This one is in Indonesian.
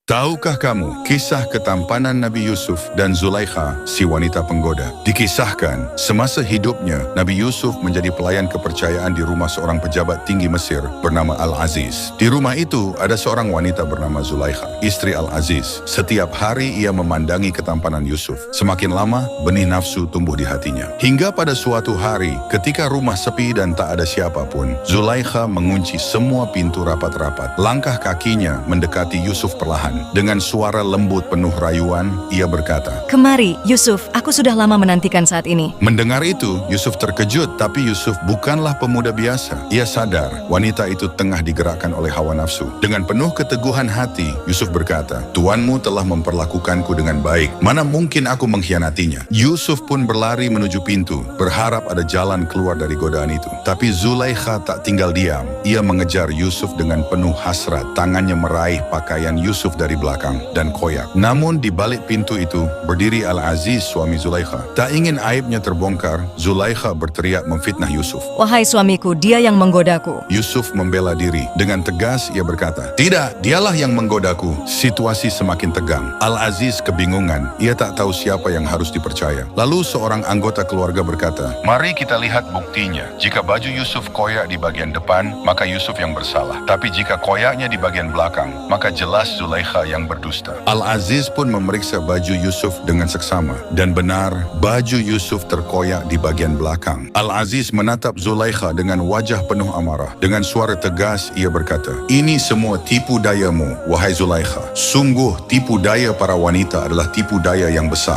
Tahukah kamu kisah ketampanan Nabi Yusuf dan Zulaikha, si wanita penggoda? Dikisahkan, semasa hidupnya, Nabi Yusuf menjadi pelayan kepercayaan di rumah seorang pejabat tinggi Mesir bernama Al-Aziz. Di rumah itu ada seorang wanita bernama Zulaikha, istri Al-Aziz. Setiap hari ia memandangi ketampanan Yusuf. Semakin lama, benih nafsu tumbuh di hatinya. Hingga pada suatu hari, ketika rumah sepi dan tak ada siapapun, Zulaikha mengunci semua pintu rapat-rapat. Langkah kakinya mendekati Yusuf perlahan. Dengan suara lembut penuh rayuan, ia berkata, "Kemari, Yusuf, aku sudah lama menantikan saat ini." Mendengar itu, Yusuf terkejut, tapi Yusuf bukanlah pemuda biasa. Ia sadar wanita itu tengah digerakkan oleh hawa nafsu. Dengan penuh keteguhan hati, Yusuf berkata, "Tuanmu telah memperlakukanku dengan baik. Mana mungkin aku mengkhianatinya?" Yusuf pun berlari menuju pintu, berharap ada jalan keluar dari godaan itu. Tapi Zulaikha tak tinggal diam. Ia mengejar Yusuf dengan penuh hasrat. Tangannya meraih pakaian Yusuf dari belakang dan koyak. Namun di balik pintu itu berdiri Al-Aziz, suami Zulaikha. Tak ingin aibnya terbongkar, Zulaikha berteriak memfitnah Yusuf. "Wahai suamiku, dia yang menggodaku." Yusuf membela diri. Dengan tegas ia berkata, "Tidak, dialah yang menggodaku." Situasi semakin tegang. Al-Aziz kebingungan. Ia tak tahu siapa yang harus dipercaya. Lalu seorang anggota keluarga berkata, "Mari kita lihat buktinya. Jika baju Yusuf koyak di bagian depan, maka Yusuf yang bersalah. Tapi jika koyaknya di bagian belakang, maka jelas Zulaikha yang berdusta." Al-Aziz pun memeriksa baju Yusuf dengan seksama. Dan benar, baju Yusuf terkoyak di bagian belakang. Al-Aziz menatap Zulaikha dengan wajah penuh amarah. Dengan suara tegas ia berkata, "Ini semua tipu dayamu, wahai Zulaikha. Sungguh tipu daya para wanita adalah tipu daya yang besar.